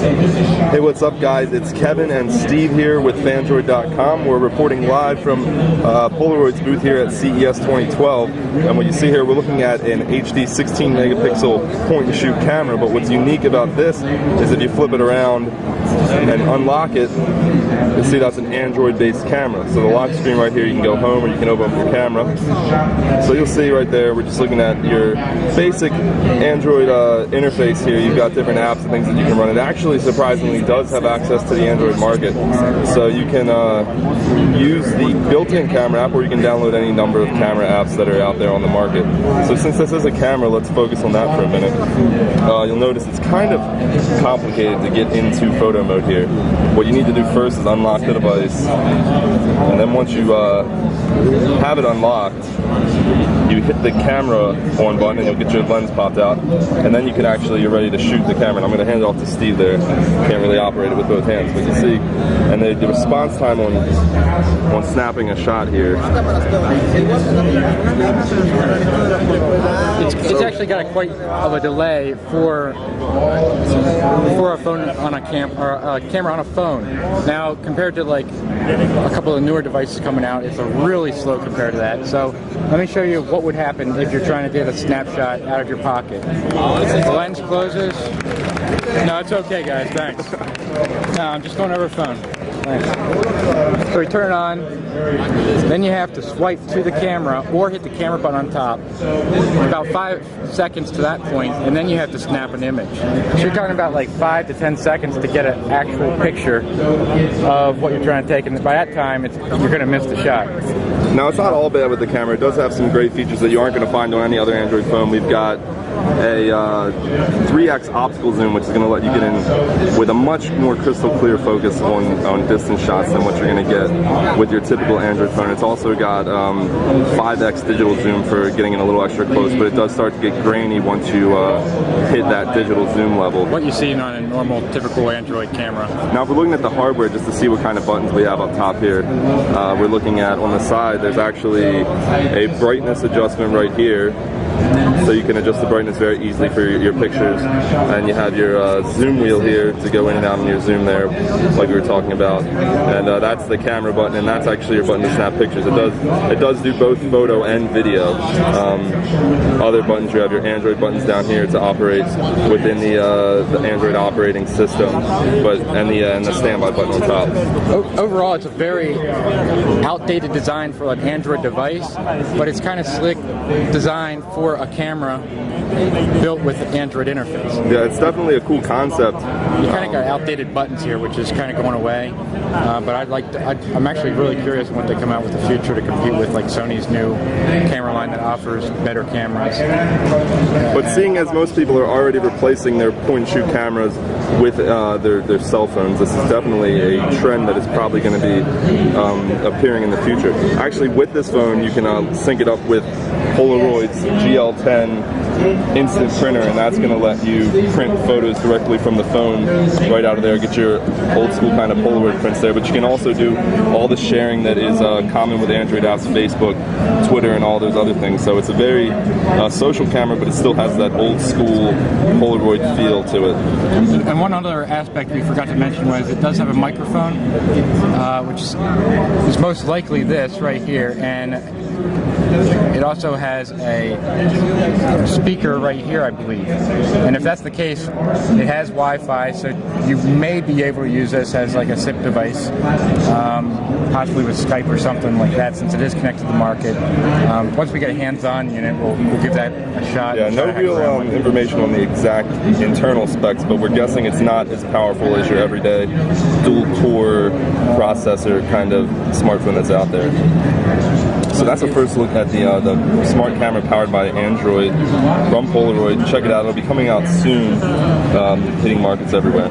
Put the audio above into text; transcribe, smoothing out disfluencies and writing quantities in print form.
Hey, what's up guys? It's Kevin and Steve here with Phandroid.com. We're reporting live from Polaroid's booth here at CES 2012. And what you see here, we're looking at an HD 16 megapixel point and shoot camera, but what's unique about this is if you flip it around and unlock it, you'll see that's an Android based camera. So the lock screen right here, you can go home or you can open up your camera. So you'll see right there, we're just looking at your basic Android interface here. You've got different apps and things that you can run. It actually surprisingly does have access to the Android market. So you can use the built-in camera app, or you can download any number of camera apps that are out there on the market. So since this is a camera, let's focus on that for a minute. You'll notice it's kind of complicated to get into photo mode here. What you need to do first is unlock the device, and then once you have it unlocked, you hit the camera on button and you'll get your lens popped out, and then you're ready to shoot the camera. And I'm going to hand it off to Steve there. Can't really operate it with both hands, but you see, and the response time on snapping a shot here. It's actually got quite of a delay for a phone on a camera on a phone. Now, compared to like a couple of newer devices coming out, it's a really slow compared to that. So let me show you what would happen if you're trying to get a snapshot out of your pocket. The lens closes. No, it's okay, guys. Thanks. No, I'm just going over the phone. Thanks. So we turn it on, then you have to swipe to the camera or hit the camera button on top. About 5 seconds to that point, and then you have to snap an image. So you're talking about like 5 to 10 seconds to get an actual picture of what you're trying to take, and by that time, you're going to miss the shot. Now, it's not all bad with the camera. It does have some great features that you aren't going to find on any other Android phone. We've got a 3x optical zoom, which is going to let you get in with a much more crystal clear focus on distance shots than what you're going to get with your typical Android phone. It's also got 5x digital zoom for getting in a little extra close, but it does start to get grainy once you hit that digital zoom level. What you see on a normal, typical Android camera. Now, if we're looking at the hardware just to see what kind of buttons we have up top here, we're looking at on the side, there's actually a brightness adjustment right here. So you can adjust the brightness very easily for your pictures, and you have your zoom wheel here to go in and out on your zoom there, like we were talking about. And that's the camera button, and that's actually your button to snap pictures. It does do both photo and video. Other buttons, you have your Android buttons down here to operate within the Android operating system, and the standby button on top. Overall, it's a very outdated design for an Android device, but it's kind of slick design for a camera built with the Android interface. Yeah, it's definitely a cool concept. You kind of got outdated buttons here, which is kind of going away. But I'm actually really curious when they come out with the future to compete with like Sony's new camera line that offers better cameras. But seeing as most people are already replacing their point-and-shoot cameras with their cell phones, this is definitely a trend that is probably going to be appearing in the future. Actually, with this phone, you can sync it up with Polaroid's GL10 instant printer, and that's going to let you print photos directly from the phone right out of there, get your old school kind of Polaroid prints there. But you can also do all the sharing that is common with Android apps, Facebook, Twitter, and all those other things. So it's a very social camera, but it still has that old school Polaroid feel to it. And one other aspect we forgot to mention was it does have a microphone, which is most likely this right here, and it also has a speaker right here, I believe. And if that's the case, it has Wi-Fi, so you may be able to use this as like a SIP device, possibly with Skype or something like that, since it is connected to the market. Once we get a hands-on unit, we'll give that a shot. Yeah, no real information on the exact internal specs, but we're guessing it's not as powerful as your everyday dual-core processor kind of smartphone that's out there. So that's a first look at the smart camera powered by Android from Polaroid. Check it out. It'll be coming out soon, hitting markets everywhere.